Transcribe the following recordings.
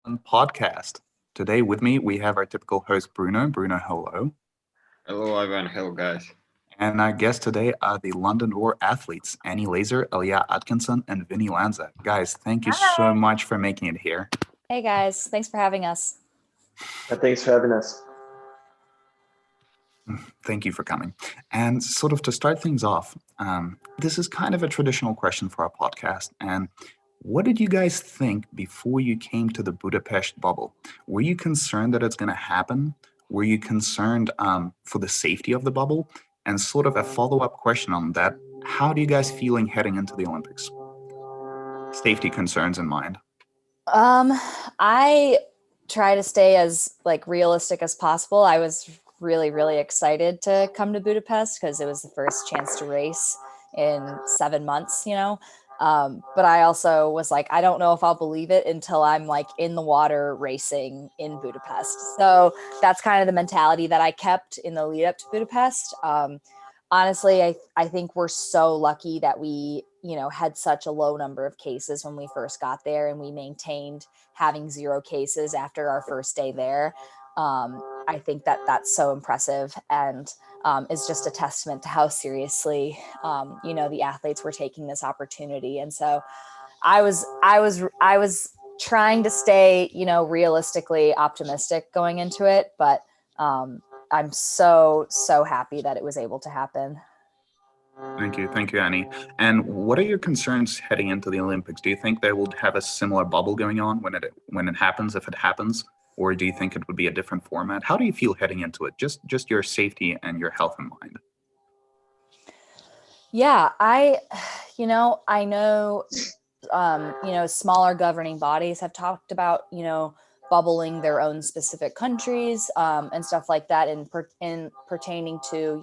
Podcast. Today with me, we have our typical host, Bruno. Bruno, hello. Hello, everyone. Hello, guys. And our guests today are the London War athletes, Annie Lazor, Alia Atkinson, and Vini Lanza. Guys, thank you so Hi. much for making it here. Hey guys, thanks for having us. Thanks for having us. Thank you for coming. And sort of to start things off, this is kind of a traditional question for our podcast. And what did you guys think before you came to the Budapest bubble? Were you concerned that it's going to happen? Were you concerned for the safety of the bubble? And sort of a follow-up question on that, how do you guys feeling heading into the Olympics? Safety concerns in mind. I try to stay as realistic as possible. I was really excited to come to Budapest because it was the first chance to race in 7 months, but I also was like, I don't know if I'll believe it until I'm in the water racing in Budapest. So that's kind of the mentality that I kept in the lead up to Budapest. Honestly, I think we're so lucky that we, had such a low number of cases when we first got there, and we maintained having 0 cases after our first day there. I think that that's so impressive, and is just a testament to how seriously, the athletes were taking this opportunity. And so I was trying to stay, realistically optimistic going into it, but I'm so happy that it was able to happen. Thank you, Annie. And what are your concerns heading into the Olympics? Do you think they will have a similar bubble going on when it happens, if it happens, or do you think it would be a different format? How do you feel heading into it? Just your safety and your health in mind. Yeah, I know, smaller governing bodies have talked about, bubbling their own specific countries and stuff like that, in pertaining to,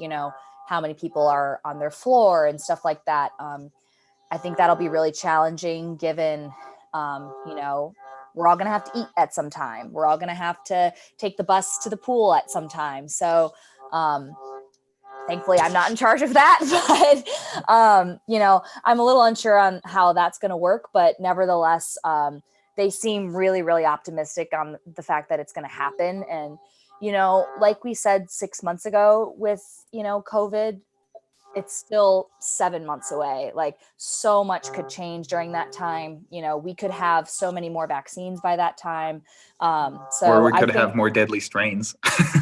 how many people are on their floor and stuff like that. I think that'll be really challenging given, we're all going to have to eat at some time. We're all going to have to take the bus to the pool at some time. So, thankfully I'm not in charge of that, but, I'm a little unsure on how that's going to work, but nevertheless, they seem really optimistic on the fact that it's going to happen. And, like we said 6 months ago with, COVID, it's still 7 months away. So much could change during that time. We could have so many more vaccines by that time. Or we could have more deadly strains.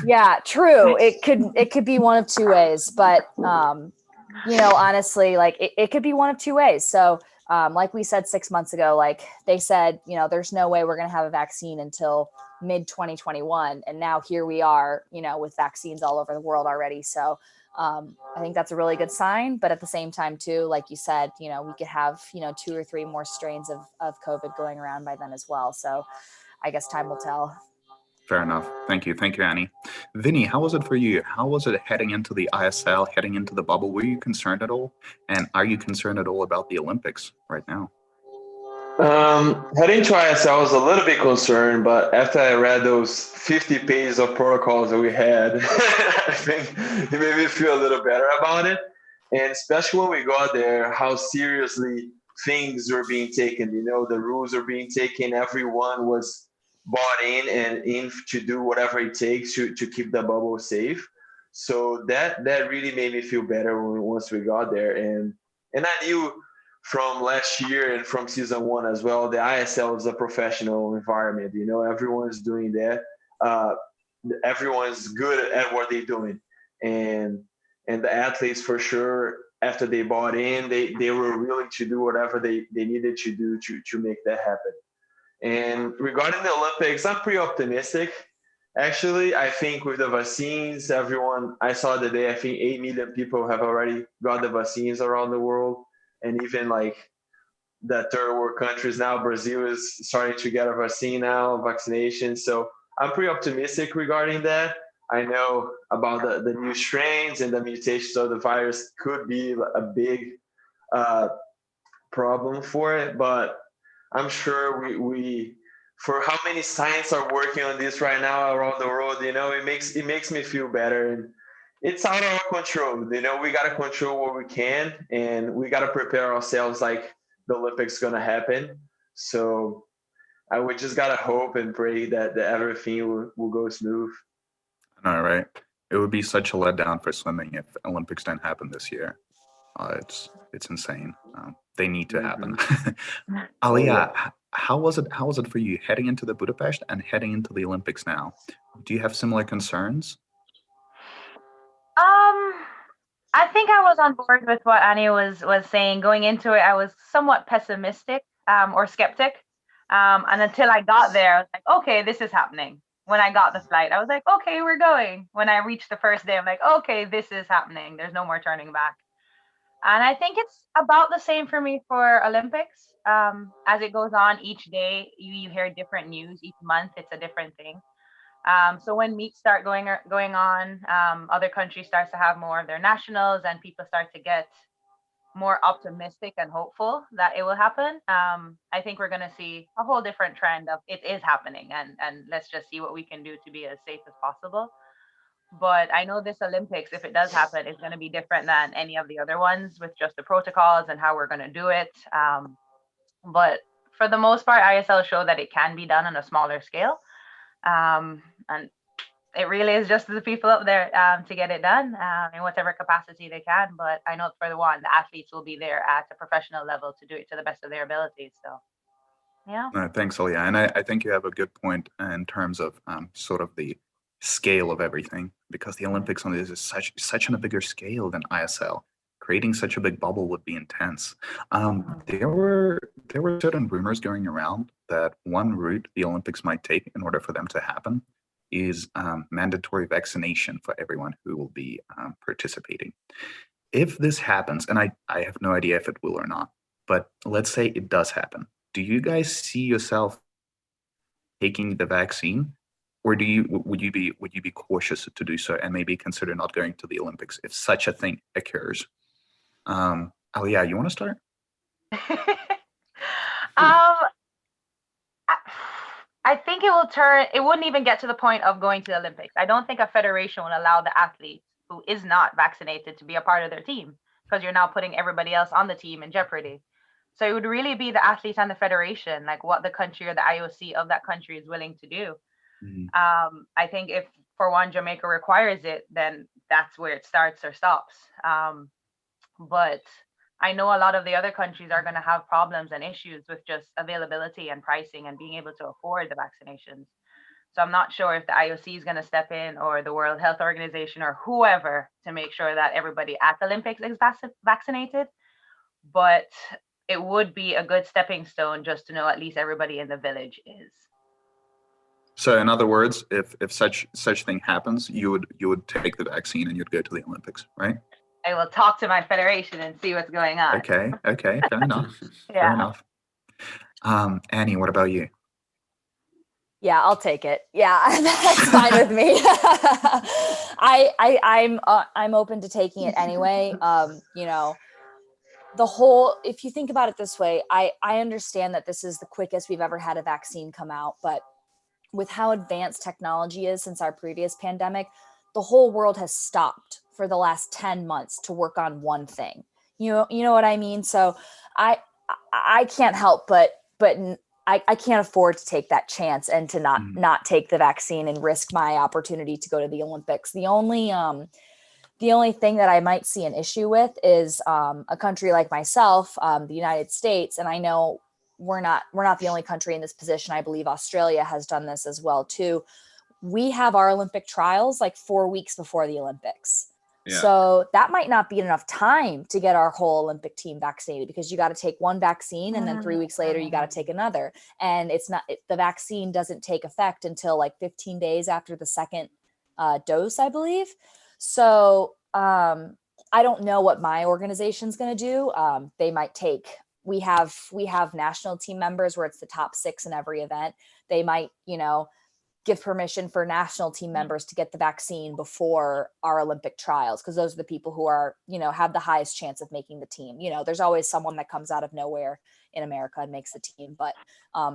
Yeah, true. It could be one of two ways, but honestly, it could be one of two ways. So like we said 6 months ago, they said, there's no way we're going to have a vaccine until mid 2021. And now here we are, with vaccines all over the world already. So I think that's a really good sign. But at the same time, too, like you said, we could have, 2 or 3 more strains of COVID going around by then as well. So I guess time will tell. Fair enough. Thank you, Annie. Vinny, how was it for you? How was it heading into the ISL, heading into the bubble? Were you concerned at all? And are you concerned at all about the Olympics right now? Heading to ISL, I was a little bit concerned, but after I read those 50 pages of protocols that we had, I think it made me feel a little better about it. And especially when we got there, how seriously things were being taken. The rules were being taken. Everyone was bought in and in to do whatever it takes to keep the bubble safe. So that really made me feel better once we got there. And I knew from last year and from season 1 as well, the ISL is a professional environment. Everyone's doing that. Everyone's good at what they're doing. And the athletes, for sure, after they bought in, they were willing to do whatever they needed to do to make that happen. And regarding the Olympics, I'm pretty optimistic. Actually, I think with the vaccines, I saw today, I think 8 million people have already got the vaccines around the world. And even the third world countries now, Brazil is starting to get a vaccination. So I'm pretty optimistic regarding that. I know about the new strains and the mutations of the virus could be a big problem for it, but I'm sure we for how many scientists are working on this right now around the world, it makes me feel better. And it's out of our control. We got to control what we can, and we got to prepare ourselves like the Olympics going to happen. So we just gotta hope and pray that everything will go smooth. All right. It would be such a letdown for swimming if Olympics didn't happen this year. It's insane. They need to happen. Alia, how was it? How was it for you heading into the Budapest and heading into the Olympics now? Do you have similar concerns? I think I was on board with what Annie was saying. Going into it, I was somewhat pessimistic or skeptic. And until I got there, I was like, okay, this is happening. When I got the flight, I was like, okay, we're going. When I reached the first day, I'm like, okay, this is happening. There's no more turning back. And I think it's about the same for me for Olympics. As it goes on each day, you hear different news. Each month, it's a different thing. So when meets start going on, other countries starts to have more of their nationals, and people start to get more optimistic and hopeful that it will happen. I think we're going to see a whole different trend of it is happening, and let's just see what we can do to be as safe as possible. But I know this Olympics, if it does happen, is going to be different than any of the other ones with just the protocols and how we're going to do it. But for the most part, ISL showed that it can be done on a smaller scale. And it really is just the people up there to get it done in whatever capacity they can. But I know for the athletes will be there at a professional level to do it to the best of their abilities. So, yeah. Thanks, Alia. And I think you have a good point in terms of sort of the scale of everything, because the Olympics on this is such on a bigger scale than ISL. Creating such a big bubble would be intense. There were certain rumors going around that one route the Olympics might take in order for them to happen is mandatory vaccination for everyone who will be participating. If this happens, and I have no idea if it will or not, but let's say it does happen, do you guys see yourself taking the vaccine, or would you be cautious to do so and maybe consider not going to the Olympics if such a thing occurs? Alia, you want to start? I think it wouldn't even get to the point of going to the Olympics. I don't think a federation will allow the athlete who is not vaccinated to be a part of their team, because you're now putting everybody else on the team in jeopardy. So it would really be the athletes and the federation, like what the country or the IOC of that country is willing to do. Mm-hmm. I think if, for one, Jamaica requires it, then that's where it starts or stops. But I know a lot of the other countries are going to have problems and issues with just availability and pricing and being able to afford the vaccinations. So I'm not sure if the IOC is going to step in, or the World Health Organization, or whoever, to make sure that everybody at the Olympics is vaccinated. But it would be a good stepping stone just to know at least everybody in the village is. So in other words, if such thing happens, you would take the vaccine and you'd go to the Olympics, right? I will talk to my federation and see what's going on. Okay, fair enough. Yeah. Fair enough. Annie, what about you? Yeah, I'll take it. Yeah, that's fine with me. I'm open to taking it anyway. If you think about it this way, I understand that this is the quickest we've ever had a vaccine come out, but with how advanced technology is since our previous pandemic, the whole world has stopped for the last 10 months to work on one thing. You know what I mean? So I can't help but I can't afford to take that chance and to not take the vaccine and risk my opportunity to go to the Olympics. The only thing that I might see an issue with is a country like myself, the United States, and I know we're not the only country in this position. I believe Australia has done this as well too. We have our Olympic trials like 4 weeks before the Olympics. Yeah. So that might not be enough time to get our whole Olympic team vaccinated, because you got to take one vaccine and then 3 weeks later you got to take another. And the vaccine doesn't take effect until like 15 days after the second dose, I believe. So I don't know what my organization's going to do. They might we have national team members where it's the top 6 in every event. They might, give permission for national team members to get the vaccine before our Olympic trials, because those are the people who are, have the highest chance of making the team. There's always someone that comes out of nowhere in America and makes the team, but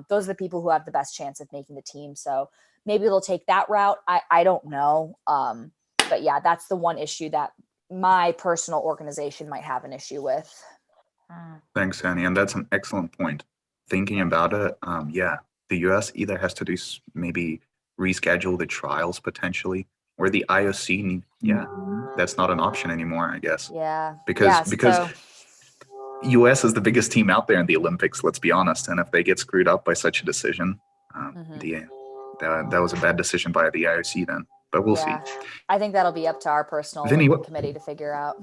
those are the people who have the best chance of making the team. So maybe they'll take that route. I don't know. But yeah, that's the one issue that my personal organization might have an issue with. Thanks, Annie. And that's an excellent point. Thinking about it, the US either has to do maybe reschedule the trials potentially, or the IOC, that's not an option anymore, I guess. Yeah. Because So US is the biggest team out there in the Olympics, let's be honest. And if they get screwed up by such a decision, that was a bad decision by the IOC then. But we'll see. I think that'll be up to our personal Vini, Olympic committee to figure out.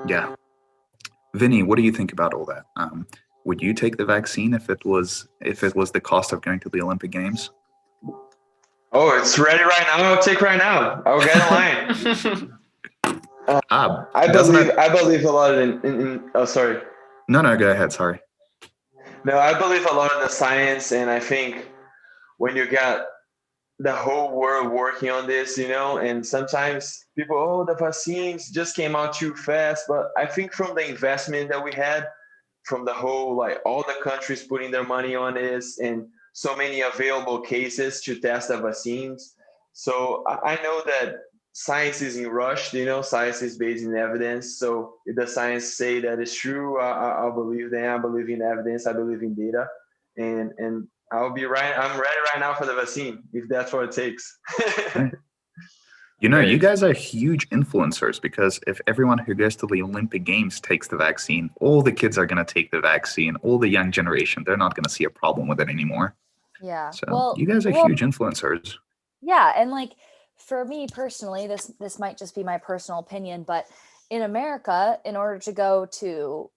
Yeah. Vinny, what do you think about all that? Would you take the vaccine if it was the cost of going to the Olympic Games? Oh, it's ready right now. I'll take right now. I'll get in line. I believe a lot in oh, sorry. No, go ahead. Sorry. No, I believe a lot in the science, and I think when you got the whole world working on this, and sometimes people, the vaccines just came out too fast. But I think from the investment that we had, from the whole, like all the countries putting their money on this and so many available cases to test the vaccines. So I know that science isn't rushed, science is based in evidence. So if the science say that it's true, I'll believe them. I believe in evidence. I believe in data. And I'll be right. I'm ready right now for the vaccine, if that's what it takes. You guys are huge influencers, because if everyone who goes to the Olympic Games takes the vaccine, all the kids are going to take the vaccine, all the young generation, they're not going to see a problem with it anymore. Yeah. So you guys are huge influencers. Yeah. And like, for me personally, this might just be my personal opinion, but in America, in order to go to,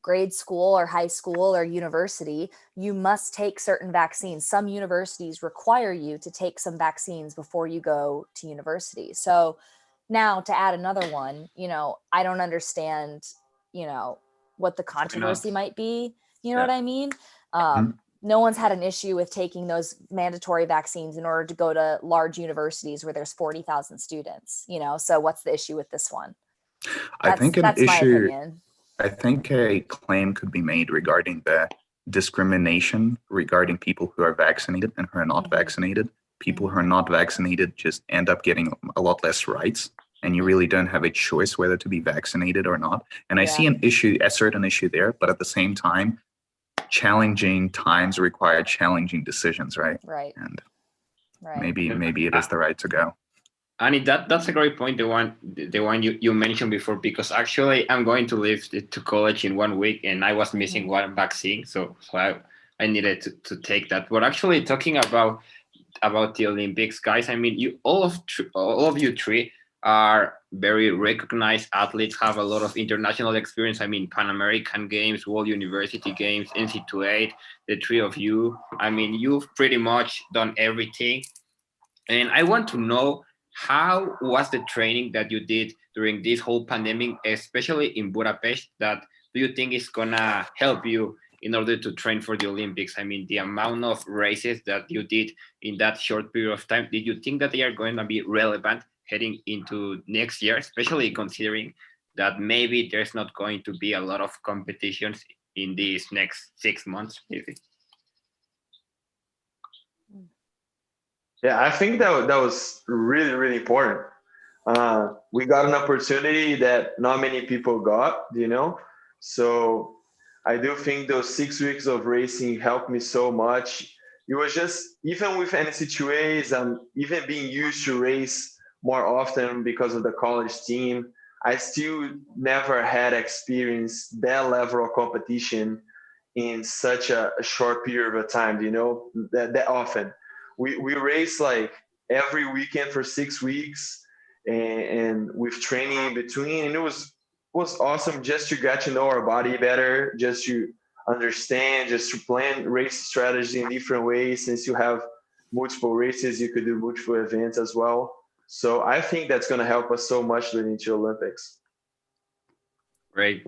grade school or high school or university, you must take certain vaccines. Some universities require you to take some vaccines before you go to university. So now to add another one, I don't understand, what the controversy might be. You know what I mean? No one's had an issue with taking those mandatory vaccines in order to go to large universities where there's 40,000 students, so what's the issue with this one? I think an that's my issue, opinion. I think a claim could be made regarding the discrimination regarding people who are vaccinated and who are not vaccinated. People who are not vaccinated just end up getting a lot less rights, and you really don't have a choice whether to be vaccinated or not. And I see a certain issue there, but at the same time, challenging times require challenging decisions, right? Right. And right. maybe it is the right to go. Annie, that's a great point, the one you mentioned before, because actually I'm going to leave to college in 1 week, and I was missing one vaccine, so I needed to take that. But actually, talking about the Olympics, guys, I mean, all of you three are very recognized athletes, have a lot of international experience. I mean, Pan American Games, World University Games, NC2A, the three of you. I mean, you've pretty much done everything, and I want to know, how was the training that you did during this whole pandemic, especially in Budapest, that do you think is gonna help you in order to train for the Olympics? I mean, the amount of races that you did in that short period of time, did you think that they are going to be relevant heading into next year, especially considering that maybe there's not going to be a lot of competitions in these next 6 months, maybe? Yeah, I think that was really, really important. We got an opportunity that not many people got, So I do think those 6 weeks of racing helped me so much. It was just, even with NC2As, even being used to race more often because of the college team, I still never had experienced that level of competition in such a short period of time, that often. We race like every weekend for 6 weeks, and with training in between, and it was awesome just to get to know our body better, just to understand, just to plan race strategy in different ways. Since you have multiple races, you could do multiple events as well. So I think that's going to help us so much leading to Olympics. Great.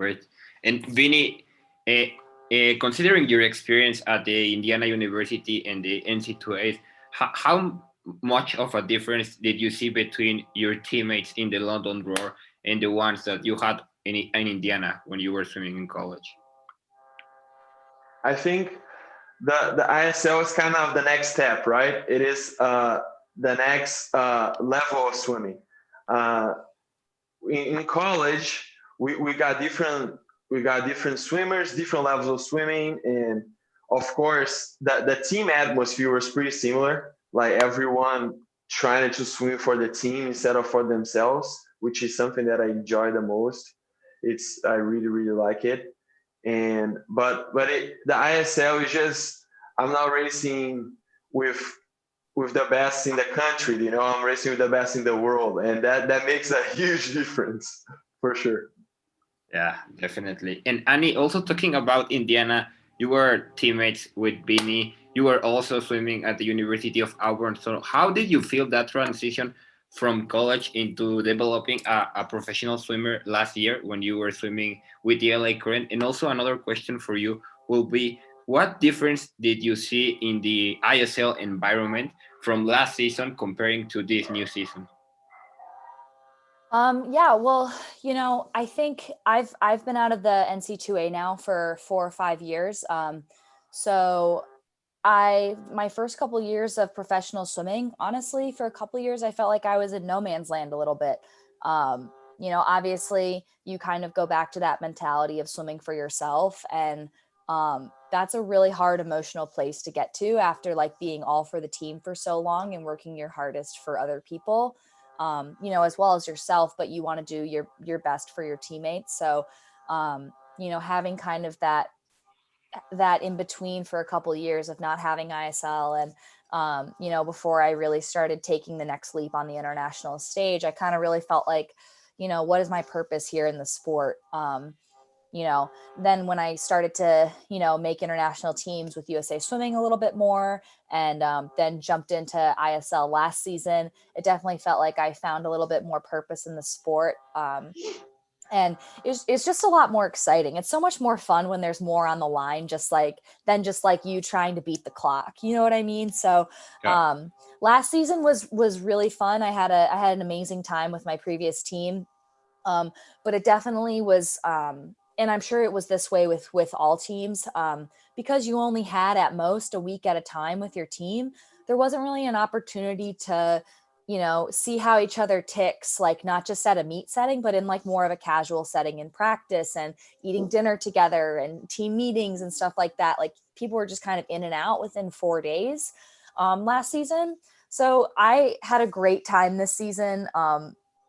And Vini, considering your experience at the Indiana University and the NC2A, how much of a difference did you see between your teammates in the London Roar and the ones that you had in Indiana when you were swimming in college? I think the ISL is kind of the next step, right? It is the next level of swimming. In college, we got different swimmers, different levels of swimming, and of course, the team atmosphere was pretty similar. Like everyone trying to swim for the team instead of for themselves, which is something that I enjoy the most. I really really like it. And the ISL is just, I'm not racing with the best in the country. I'm racing with the best in the world, and that makes a huge difference for sure. Yeah, definitely. And Annie, also talking about Indiana, you were teammates with Vini. You were also swimming at the University of Auburn. So how did you feel that transition from college into developing a professional swimmer last year when you were swimming with the LA Current? And also another question for you will be, what difference did you see in the ISL environment from last season comparing to this new season? Yeah, well, I think I've been out of the NC2A now for 4 or 5 years. So my first couple years of professional swimming, honestly, for a couple years, I felt like I was in no man's land a little bit. Obviously you kind of go back to that mentality of swimming for yourself. And that's a really hard emotional place to get to after like being all for the team for so long and working your hardest for other people, as well as yourself, but you want to do your best for your teammates. So, having kind of that in between for a couple of years of not having ISL and before I really started taking the next leap on the international stage, I kind of really felt like, what is my purpose here in the sport? Then when I started to, make international teams with USA Swimming a little bit more and then jumped into ISL last season, it definitely felt like I found a little bit more purpose in the sport. And it's just a lot more exciting. It's so much more fun when there's more on the line, just like you trying to beat the clock. You know what I mean? So last season was really fun. I had an amazing time with my previous team. But it definitely was, and I'm sure it was this way with all teams, because you only had at most a week at a time with your team. There wasn't really an opportunity to, see how each other ticks, like not just at a meet setting, but in like more of a casual setting in practice and eating dinner together and team meetings and stuff like that. Like people were just kind of in and out within 4 days last season. So I had a great time this season.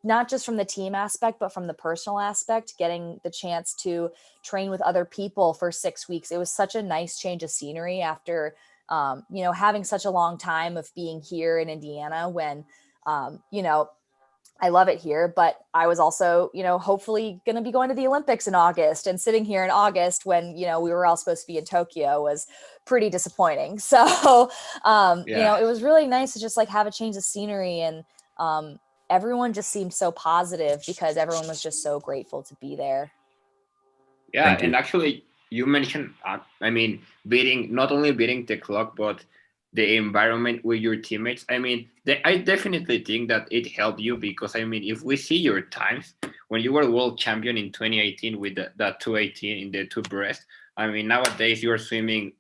Not just from the team aspect, but from the personal aspect, getting the chance to train with other people for 6 weeks. It was such a nice change of scenery after, having such a long time of being here in Indiana when, I love it here, but I was also, hopefully going to be going to the Olympics in August, and sitting here in August when, we were all supposed to be in Tokyo was pretty disappointing. So, it was really nice to just like have a change of scenery, and, everyone just seemed so positive because everyone was just so grateful to be there. Yeah, and actually, you mentioned, not only beating the clock, but the environment with your teammates. I definitely think that it helped you because, if we see your times when you were world champion in 2018 with that 218 in the two breast, nowadays you're swimming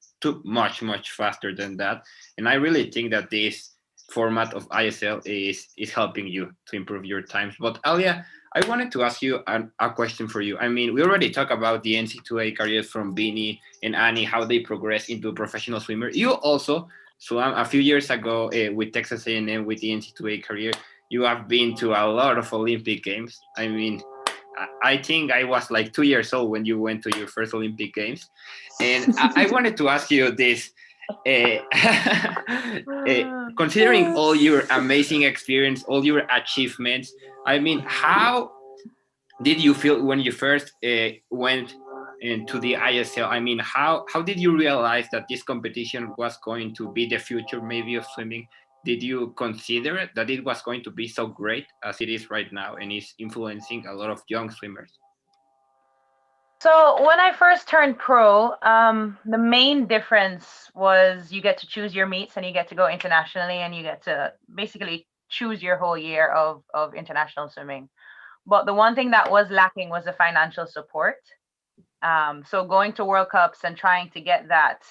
much, much faster than that. And I really think that this format of ISL is helping you to improve your times. But Alia, I wanted to ask you a question for you. We already talked about the NC2A careers from Vini and Annie, how they progress into a professional swimmer. You also swam a few years ago with Texas A&M with the NC2A career. You have been to a lot of Olympic Games. I think I was like 2 years old when you went to your first Olympic Games. And I wanted to ask you this. Considering all your amazing experience, all your achievements, how did you feel when you first went into the ISL? How did you realize that this competition was going to be the future maybe of swimming? Did you consider that it was going to be so great as it is right now and is influencing a lot of young swimmers? So when I first turned pro, the main difference was you get to choose your meets and you get to go internationally and you get to basically choose your whole year of international swimming. But the one thing that was lacking was the financial support. So going to World Cups and trying to get that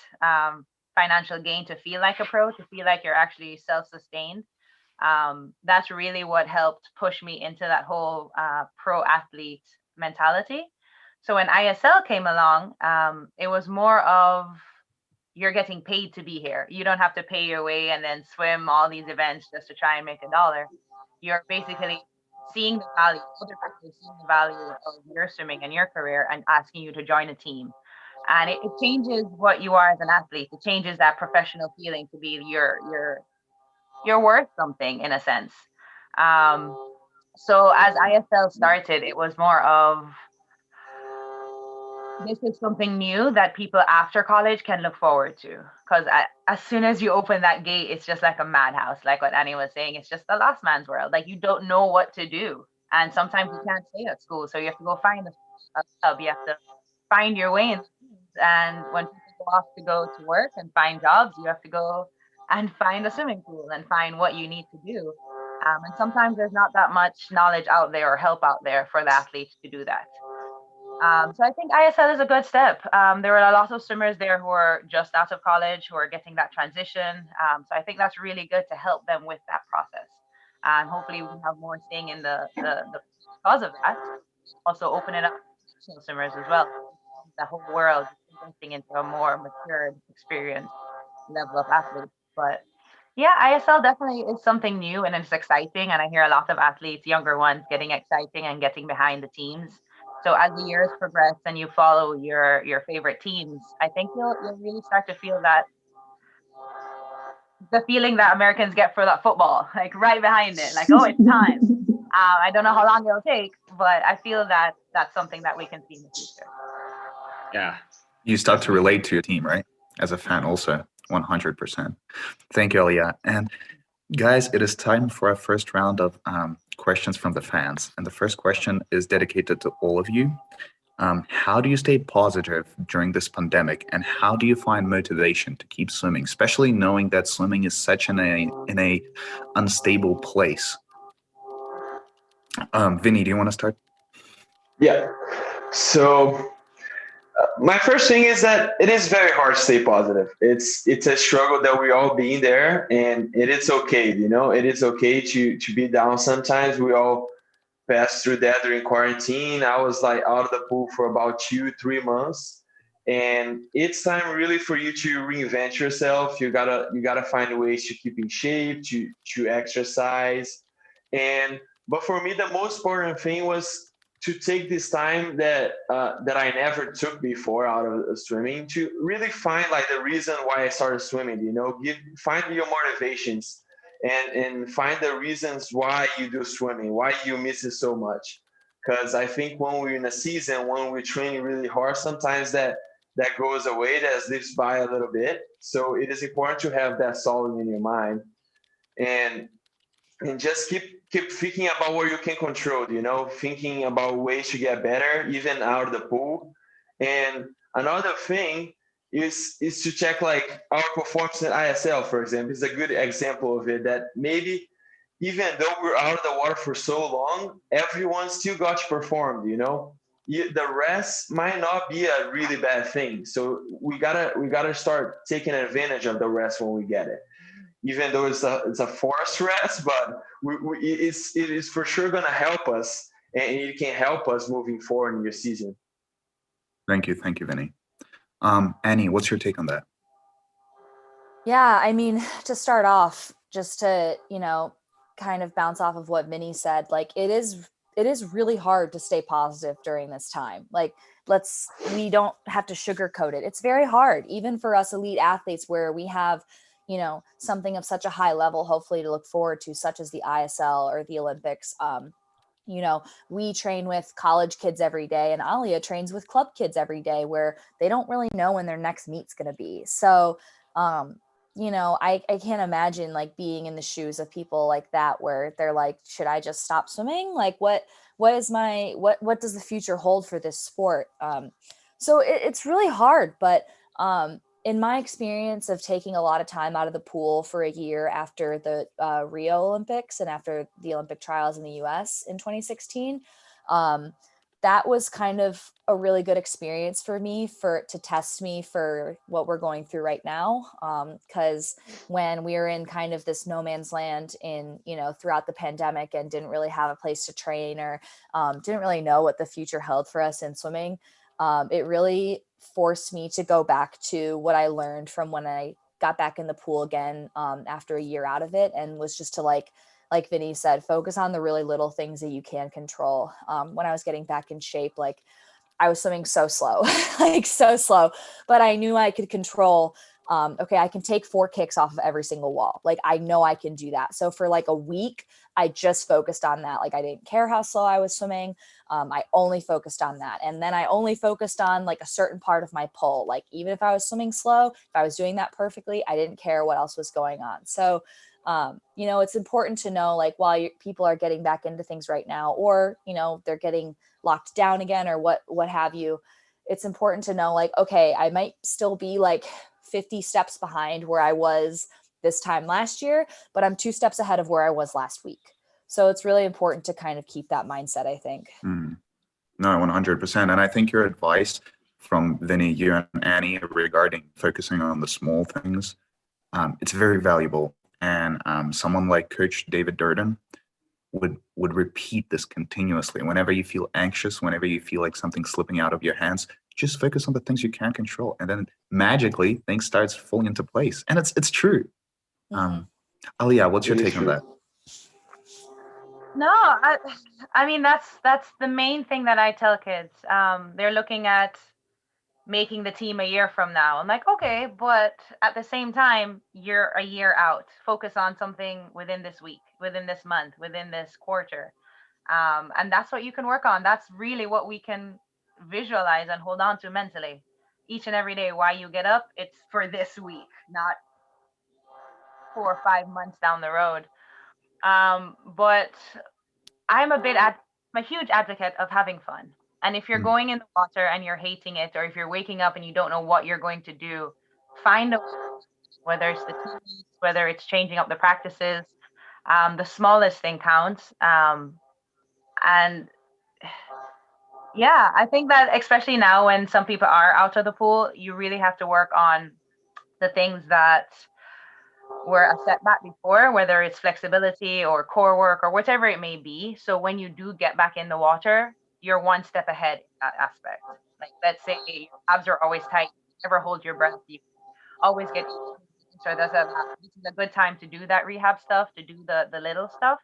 financial gain to feel like a pro, to feel like you're actually self-sustained. That's really what helped push me into that whole pro athlete mentality. So when ISL came along, it was more of you're getting paid to be here. You don't have to pay your way and then swim all these events just to try and make $1. You're basically seeing the value, other people seeing the value of your swimming and your career and asking you to join a team. And it changes what you are as an athlete. It changes that professional feeling to be you're worth something in a sense. Um, so as ISL started, it was more of, this is something new that people after college can look forward to. Because as soon as you open that gate, it's just like a madhouse. Like what Annie was saying, it's just the last man's world. Like you don't know what to do. And sometimes you can't stay at school. So you have to go find a club. You have to find your way in the teams. And when people go off to go to work and find jobs, you have to go and find a swimming pool and find what you need to do. And sometimes there's not that much knowledge out there or help out there for the athletes to do that. So I think ISL is a good step. There are a lot of swimmers there who are just out of college, who are getting that transition. So I think that's really good to help them with that process. And hopefully we can have more staying in the cause of that. Also open it up to professional swimmers as well. The whole world is investing into a more matured, experienced level of athletes. But yeah, ISL definitely is something new and it's exciting. And I hear a lot of athletes, younger ones, getting exciting and getting behind the teams. So as the years progress and you follow your favorite teams, I think you'll really start to feel that, the feeling that Americans get for that football, like right behind it, like, oh, it's time. I don't know how long it'll take, but I feel that that's something that we can see in the future. Yeah. You start to relate to your team, right? As a fan also, 100%. Thank you, Alia. And guys, it is time for our first round of questions from the fans. And the first question is dedicated to all of you. How do you stay positive during this pandemic, and how do you find motivation to keep swimming, especially knowing that swimming is such in a unstable place? Vini, do you want to start? Yeah. So my first thing is that it is very hard to stay positive. It's a struggle that we all been there, and it is okay. You know, it is okay to be down sometimes. We all passed through that during quarantine. I was like out of the pool for about 2-3 months, and it's time really for you to reinvent yourself. You gotta find ways to keep in shape, to exercise, and but for me the most important thing was to take this time that I never took before out of swimming, to really find like the reason why I started swimming. You know, find your motivations and find the reasons why you do swimming, why you miss it so much. Because I think when we're in a season, when we're training really hard, sometimes that goes away, that slips by a little bit. So it is important to have that solid in your mind, and just keep thinking about what you can control. You know, thinking about ways to get better, even out of the pool. And another thing is to check like our performance in ISL, for example, is a good example of it. That maybe even though we're out of the water for so long, everyone still got to perform. You know, the rest might not be a really bad thing. So we gotta start taking advantage of the rest when we get it. Even though it's a forced rest, but it is for sure gonna help us, and it can help us moving forward in your season. Thank you, Vinny. Annie, what's your take on that? Yeah, I mean, to start off, just to, kind of bounce off of what Vinny said, like it is really hard to stay positive during this time. Like we don't have to sugarcoat it. It's very hard, even for us elite athletes, where we have, something of such a high level, hopefully, to look forward to, such as the ISL or the Olympics. We train with college kids every day, and Alia trains with club kids every day, where they don't really know when their next meet's going to be. So, I can't imagine like being in the shoes of people like that, where they're like, should I just stop swimming? Like, what does the future hold for this sport? So it's really hard, but, in my experience of taking a lot of time out of the pool for a year after the Rio Olympics and after the Olympic trials in the US in 2016, that was kind of a really good experience for me to test me for what we're going through right now. Because when we were in kind of this no man's land throughout the pandemic and didn't really have a place to train or didn't really know what the future held for us in swimming, it really forced me to go back to what I learned from when I got back in the pool again after a year out of it, and was just to like Vini said, focus on the really little things that you can control. When I was getting back in shape, like I was swimming so slow, like so slow, but I knew I could control, okay, I can take 4 kicks off of every single wall. Like I know I can do that. So for like a week, I just focused on that. Like I didn't care how slow I was swimming. I only focused on that. And then I only focused on like a certain part of my pull. Like even if I was swimming slow, if I was doing that perfectly, I didn't care what else was going on. So it's important to know, like, while people are getting back into things right now, or, they're getting locked down again, or what have you, it's important to know, like, okay, I might still be like 50 steps behind where I was this time last year, but I'm 2 steps ahead of where I was last week. So it's really important to kind of keep that mindset, I think. No, 100%. And I think your advice from Vinny, you and Annie regarding focusing on the small things, it's very valuable. And someone like Coach David Durden would repeat this continuously. Whenever you feel anxious, whenever you feel like something's slipping out of your hands, just focus on the things you can control, and then magically things starts falling into place. And it's true. Alia, what's your take on that? No, I mean that's the main thing that I tell kids. They're looking at making the team a year from now. I'm like, okay, but at the same time, you're a year out. Focus on something within this week, within this month, within this quarter. And that's what you can work on. That's really what we can visualize and hold on to mentally. Each and every day, why you get up, it's for this week, not 4 or 5 months down the road. But I'm a huge advocate of having fun. And if you're going in the water and you're hating it, or if you're waking up and you don't know what you're going to do, find a way, whether it's the teams, whether it's changing up the practices. The smallest thing counts. And yeah, I think that especially now when some people are out of the pool, you really have to work on the things that were a setback before, whether it's flexibility or core work or whatever it may be. So when you do get back in the water, you're 1 step ahead in that aspect. Like, let's say your abs are always tight, never hold your breath, you always get, so this is a good time to do that rehab stuff, to do the little stuff,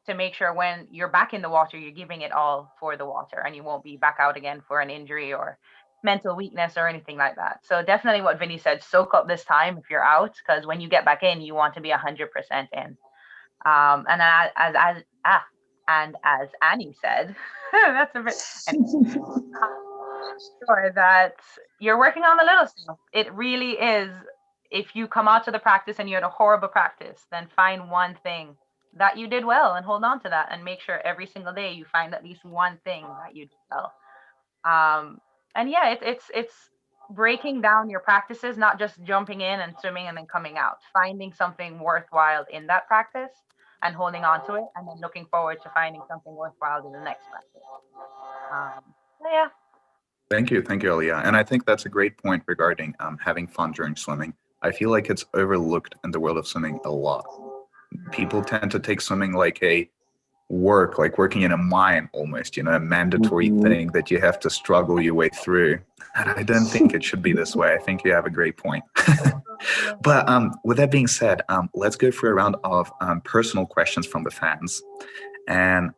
to make sure when you're back in the water, you're giving it all for the water, and you won't be back out again for an injury or mental weakness or anything like that. So definitely what Vinny said, soak up this time if you're out, because when you get back in, you want to be 100% in. And as Annie said, that's a bit sure that you're working on the little stuff. It really is. If you come out to the practice and you had a horrible practice, then find one thing that you did well and hold on to that, and make sure every single day you find at least one thing that you did well. And yeah, it's breaking down your practices, not just jumping in and swimming and then coming out. Finding something worthwhile in that practice and holding on to it, and then looking forward to finding something worthwhile in the next practice. Yeah. Thank you, Alia. And I think that's a great point regarding having fun during swimming. I feel like it's overlooked in the world of swimming a lot. People tend to take swimming like a work, like working in a mine almost, a mandatory thing that you have to struggle your way through. And I don't think it should be this way. I think you have a great point. But with that being said, let's go for a round of personal questions from the fans. And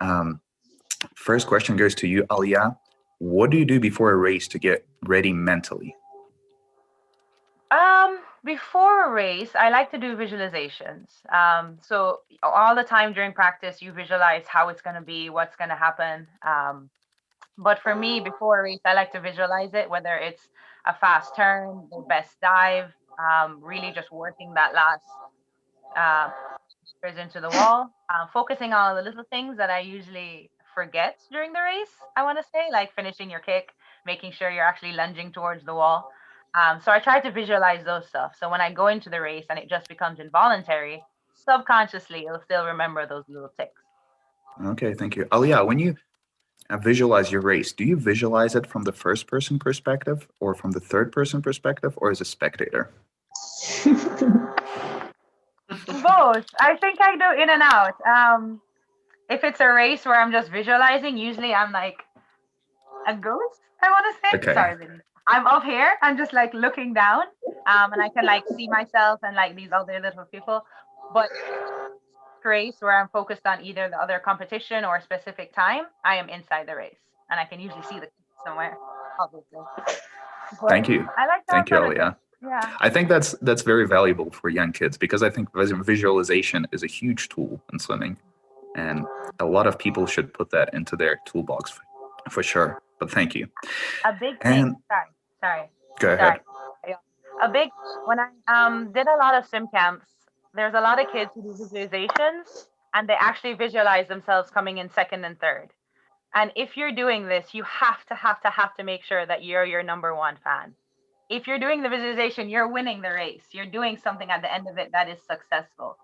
first question goes to you, Alia. What do you do before a race to get ready mentally? Before a race, I like to do visualizations. So all the time during practice, you visualize how it's going to be, what's going to happen. But for me, before a race, I like to visualize it, whether it's a fast turn, the best dive, really just working that last into the wall, focusing on the little things that I usually forget during the race. I want to say, like finishing your kick, making sure you're actually lunging towards the wall. So I try to visualize those stuff. So when I go into the race and it just becomes involuntary, subconsciously, you'll still remember those little ticks. Okay, thank you. Alia, when you visualize your race, do you visualize it from the first person perspective or from the third person perspective, or as a spectator? Both. I think I do in and out. If it's a race where I'm just visualizing, usually I'm like a ghost, I want to say. Okay. Sorry, Vini. I'm up here. I'm just like looking down, and I can like see myself and like these other little people. But race where I'm focused on either the other competition or a specific time, I am inside the race, and I can usually see the somewhere, obviously. But Thank you. I like that Thank you, sort of thing. Alia. Yeah. I think that's very valuable for young kids because I think visualization is a huge tool in swimming, and a lot of people should put that into their toolbox for sure. But thank you. A big thing. And Sorry. go ahead. Yeah. A big when I did a lot of swim camps, there's a lot of kids who do visualizations and they actually visualize themselves coming in second and third. And if you're doing this, you have to make sure that you're your number one fan. If you're doing the visualization, you're winning the race. You're doing something at the end of it that is successful.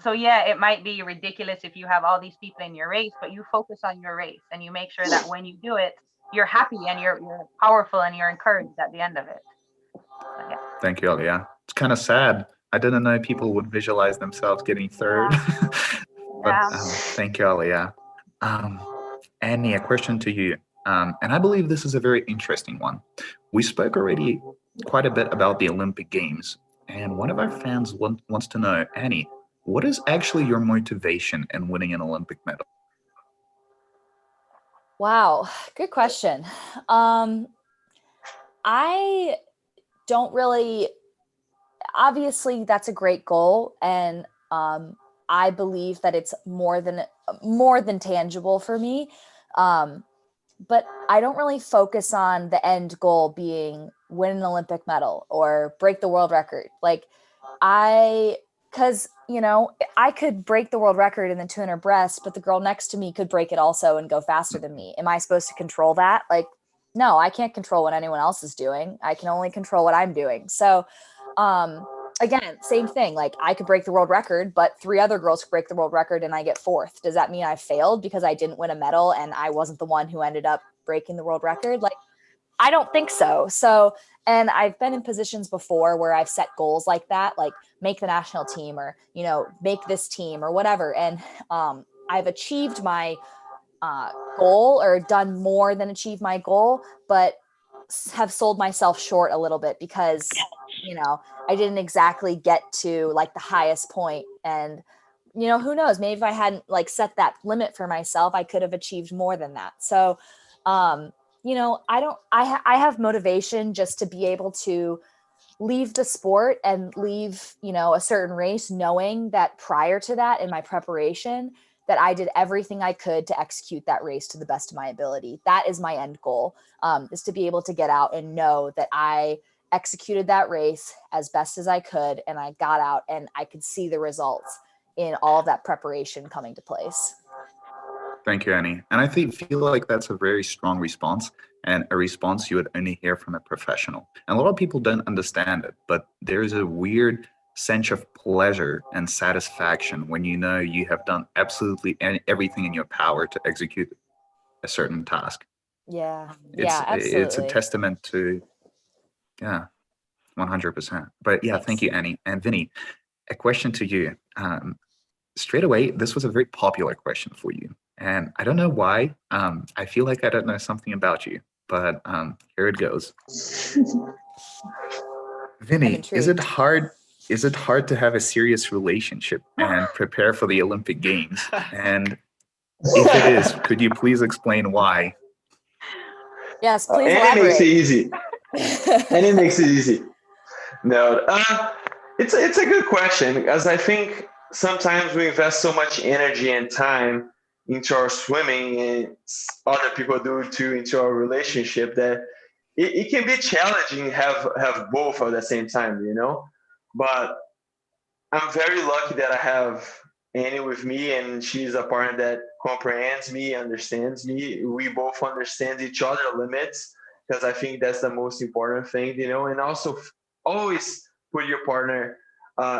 So yeah, it might be ridiculous if you have all these people in your race, but you focus on your race and you make sure that when you do it, you're happy and you're powerful and you're encouraged at the end of it. So, yeah. Thank you, Alia. It's kind of sad. I didn't know people would visualize themselves getting third. But thank you, Alia. Annie, a question to you. And I believe this is a very interesting one. We spoke already quite a bit about the Olympic Games. And one of our fans wants to know, Annie, what is actually your motivation in winning an Olympic medal? Wow, good question. I don't really, obviously that's a great goal. And I believe that it's more than tangible for me. But I don't really focus on the end goal being win an Olympic medal or break the world record. Like because, I could break the world record in the 200 breast, but the girl next to me could break it also and go faster than me. Am I supposed to control that? Like, no, I can't control what anyone else is doing. I can only control what I'm doing. So, again, same thing. Like I could break the world record, but 3 other girls could break the world record and I get 4th. Does that mean I failed because I didn't win a medal and I wasn't the one who ended up breaking the world record? Like, I don't think so. So, and I've been in positions before where I've set goals like that, like make the national team or, make this team or whatever. And I've achieved my goal or done more than achieve my goal, but have sold myself short a little bit because, I didn't exactly get to like the highest point. And, who knows, maybe if I hadn't like set that limit for myself, I could have achieved more than that. So, I have motivation just to be able to leave the sport and leave, a certain race, knowing that prior to that in my preparation, that I did everything I could to execute that race to the best of my ability. That is my end goal, is to be able to get out and know that I executed that race as best as I could. And I got out and I could see the results in all of that preparation coming to place. Thank you, Annie. And I feel like that's a very strong response and a response you would only hear from a professional. And a lot of people don't understand it, but there's a weird sense of pleasure and satisfaction when you know you have done absolutely everything in your power to execute a certain task. Yeah, Absolutely. It's a testament to, 100%. But yeah, Thanks. Thank you, Annie. And Vini, a question to you. Straight away, this was a very popular question for you. And I don't know why. I feel like I don't know something about you, but here it goes. Vini, is it hard to have a serious relationship and prepare for the Olympic Games? And if it is, could you please explain why? Yes, please elaborate. And it makes it easy. No, it's a good question because I think sometimes we invest so much energy and time into our swimming and other people do too into our relationship that it can be challenging have both at the same time, but I'm very lucky that I have Annie with me and she's a partner that comprehends me, understands me. We both understand each other's limits because I think that's the most important thing, and also always put your partner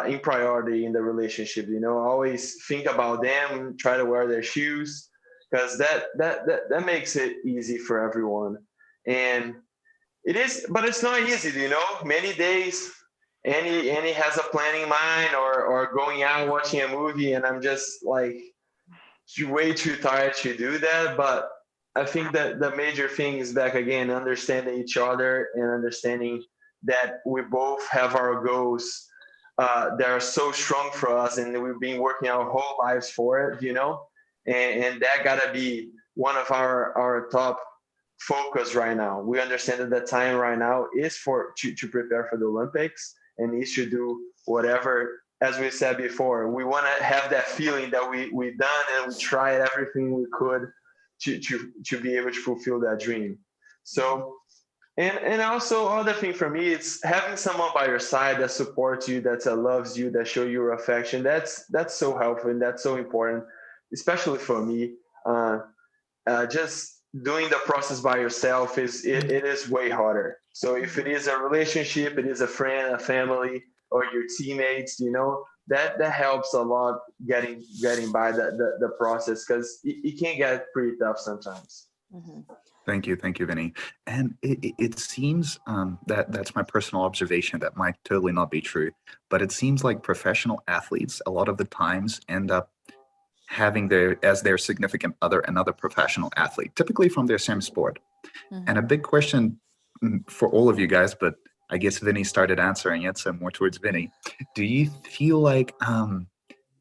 in priority in the relationship, always think about them, try to wear their shoes because that makes it easy for everyone. And it is, but it's not easy, many days Annie has a plan in mind or going out watching a movie and I'm just like way too tired to do that. But I think that the major thing is back again, understanding each other and understanding that we both have our goals that are so strong for us, and we've been working our whole lives for it, and that gotta be one of our top focus right now. We understand that the time right now is to prepare for the Olympics, and is to do whatever. As we said before, we want to have that feeling that we done and we tried everything we could to be able to fulfill that dream. So, and also other thing for me, it's having someone by your side that supports you, that loves you, that show your affection. That's so helpful and that's so important, especially for me. Just doing the process by yourself it is way harder. So if it is a relationship, it is a friend, a family, or your teammates, that helps a lot getting by the process, because it can get pretty tough sometimes. Mm-hmm. Thank you, Vinny. And it seems that's my personal observation. That might totally not be true, but it seems like professional athletes a lot of the times end up having as their significant other another professional athlete, typically from their same sport. Mm-hmm. And a big question for all of you guys, but I guess Vinny started answering it, so more towards Vinny. Do you feel like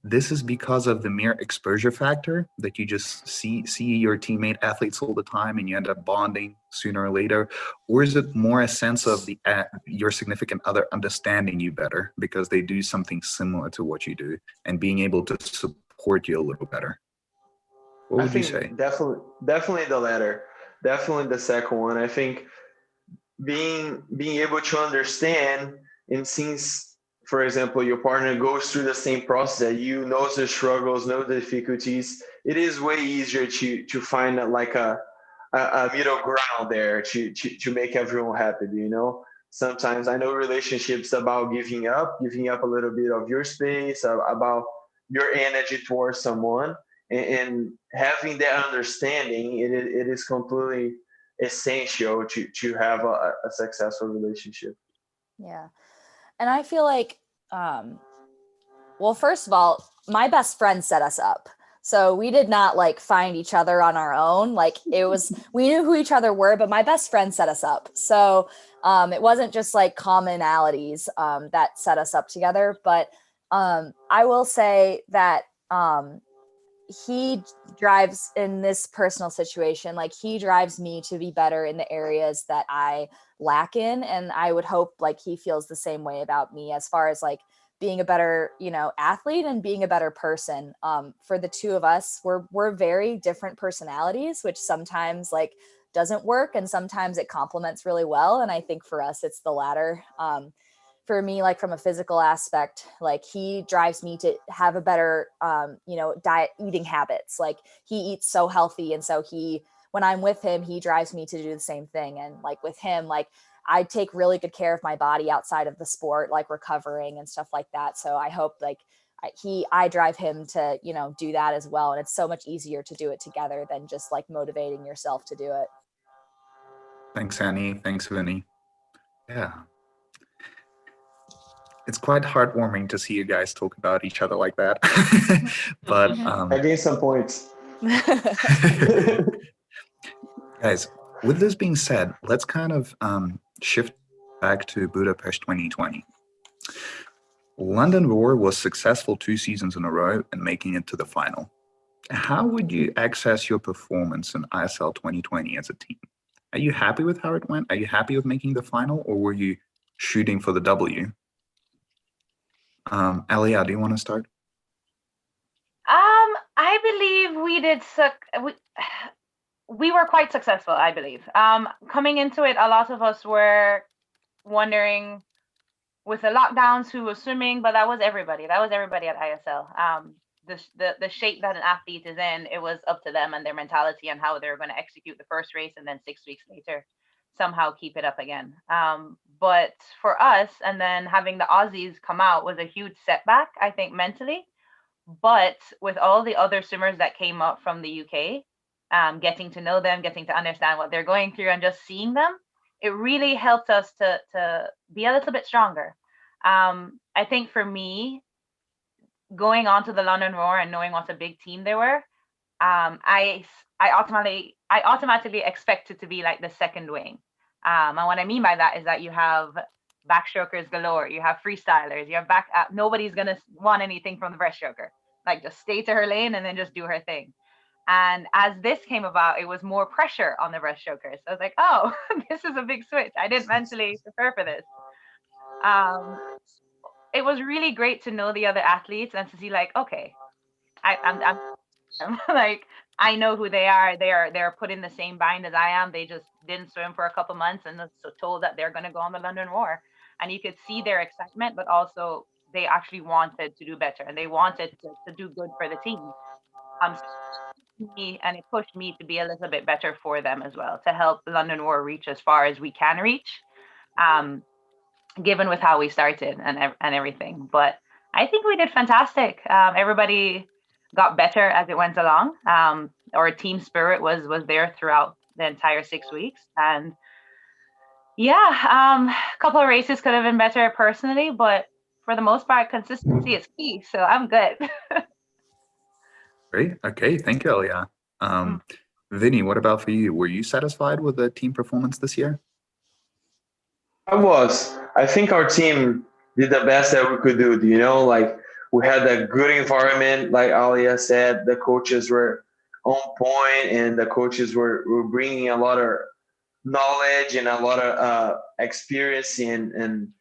this is because of the mere exposure factor, that you just see your teammate athletes all the time and you end up bonding sooner or later? Or is it more a sense of your significant other understanding you better because they do something similar to what you do and being able to support you a little better? What would you say? Definitely the latter. Definitely the second one. I think being able to understand, and since, for example, your partner goes through the same process that you, knows the struggles, knows the difficulties, it is way easier to find like a middle ground there to make everyone happy. Sometimes I know relationships about giving up a little bit of your space, about your energy towards someone, and having that understanding, it is completely essential to have a successful relationship. Yeah. And I feel like, well, first of all, my best friend set us up. So we did not like find each other on our own. Like we knew who each other were, but my best friend set us up. So it wasn't just like commonalities that set us up together. But I will say that he drives, in this personal situation, like he drives me to be better in the areas that I lack in. And I would hope like he feels the same way about me as far as like being a better, athlete and being a better person. For the two of us, we're very different personalities, which sometimes like doesn't work and sometimes it complements really well. And I think for us, it's the latter. For me, like from a physical aspect, like he drives me to have a better, diet, eating habits. Like he eats so healthy. And so when I'm with him, he drives me to do the same thing. And like with him, like I take really good care of my body outside of the sport, like recovering and stuff like that. So I hope like I drive him to, do that as well. And it's so much easier to do it together than just like motivating yourself to do it. Thanks, Annie. Thanks, Vinny. Yeah. It's quite heartwarming to see you guys talk about each other like that. But I gained some points. Guys, with this being said, let's kind of shift back to Budapest 2020. London Roar was successful 2 seasons in a row and making it to the final. How would you access your performance in ISL 2020 as a team? Are you happy with how it went? Are you happy with making the final, or were you shooting for the W? Alia, do you want to start? I believe we were quite successful, I believe. Coming into it, a lot of us were wondering with the lockdowns who was swimming, but that was everybody. That was everybody at ISL. The shape that an athlete is in, it was up to them and their mentality and how they were going to execute the first race, and then 6 weeks later somehow keep it up again. But for us, and then having the Aussies come out was a huge setback, I think, mentally. But with all the other swimmers that came up from the UK, getting to know them, getting to understand what they're going through, and just seeing them, it really helped us to be a little bit stronger. I think for me, going on to the London Roar and knowing what a big team they were, I automatically expect it to be like the second wing. And what I mean by that is that you have backstrokers galore, you have freestylers, you have nobody's gonna want anything from the breaststroker. Like just stay to her lane and then just do her thing. And as this came about, it was more pressure on the breaststrokers. So I was like, oh, this is a big switch. I didn't mentally prepare for this. Um, it was really great to know the other athletes and to see like, okay, I'm like, I know who they are. They're put in the same bind as I am. They just didn't swim for a couple months and so told that they're going to go on the London War. And you could see their excitement, but also they actually wanted to do better and they wanted to do good for the team. Me and it pushed me to be a little bit better for them as well to help London War reach as far as we can reach, um, given with how we started and everything. But I think we did fantastic. Everybody got better as it went along. Our team spirit was there throughout the entire 6 weeks, and yeah, a couple of races could have been better personally, but for the most part, consistency is key. So I'm good. Great. Okay. Thank you, Alia. Vini, what about for you? Were you satisfied with the team performance this year? I was. I think our team did the best that we could do. Like we had a good environment, like Alia said. The coaches were on point, and the coaches were bringing a lot of knowledge and a lot of experience and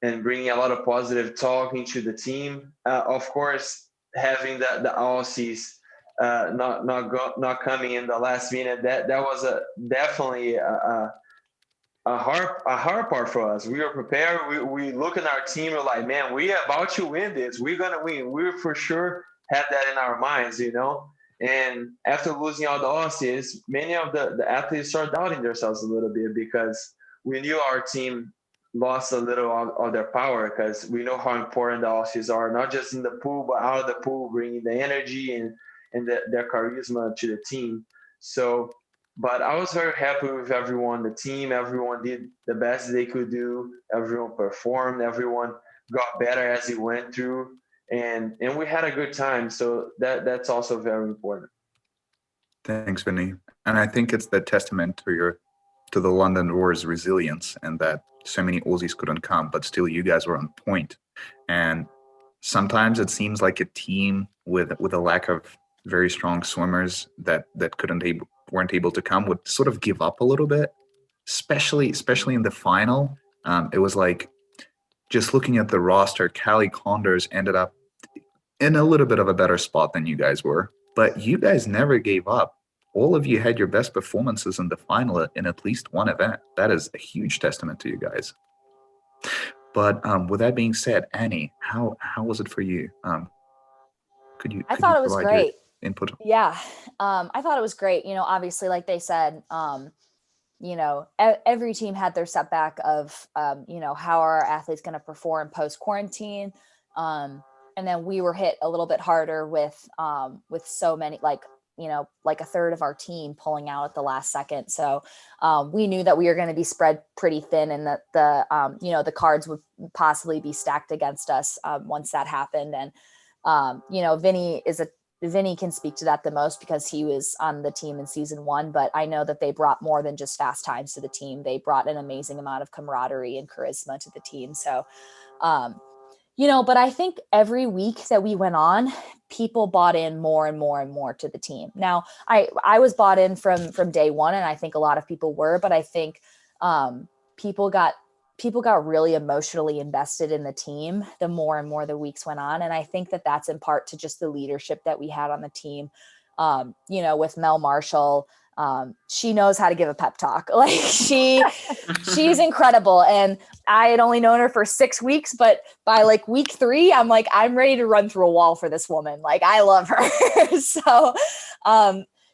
bringing a lot of positive talk into the team. Of course, having the Aussies not coming in the last minute, that was definitely a hard part for us. We were prepared. We look at our team. We're like, man, we are about to win this. We're gonna win. We for sure had that in our minds. And after losing all the Aussies, many of the athletes started doubting themselves a little bit because we knew our team lost a little of their power because we know how important the Aussies are, not just in the pool, but out of the pool, bringing the energy and their charisma to the team. So, but I was very happy with everyone, the team. Everyone did the best they could do. Everyone performed. Everyone got better as it went through, and we had a good time. So that's also very important. Thanks, Vinny. And I think it's the testament to the London War's resilience and that so many Aussies couldn't come, but still you guys were on point. And sometimes it seems like a team with a lack of very strong swimmers that weren't able to come would sort of give up a little bit, especially in the final. It was like just looking at the roster, Callie Condors ended up in a little bit of a better spot than you guys were, but you guys never gave up. All of you had your best performances in the final in at least one event. That is a huge testament to you guys. But with that being said, Annie, how was it for you? I thought it was great. Input? Yeah, I thought it was great. Obviously, like they said, every team had their setback of, how are our athletes going to perform post quarantine, and then we were hit a little bit harder with so many, like a third of our team pulling out at the last second. So we knew that we were going to be spread pretty thin, and that the cards would possibly be stacked against us once that happened. And Vini can speak to that the most because he was on the team in season 1, but I know that they brought more than just fast times to the team. They brought an amazing amount of camaraderie and charisma to the team. So, but I think every week that we went on, people bought in more and more and more to the team. Now, I was bought in from day one, and I think a lot of people were, but I think people got really emotionally invested in the team the more and more the weeks went on. And I think that that's in part to just the leadership that we had on the team. With Mel Marshall, she knows how to give a pep talk. Like she's incredible. And I had only known her for 6 weeks, but by like week 3, I'm like, I'm ready to run through a wall for this woman. Like, I love her. So,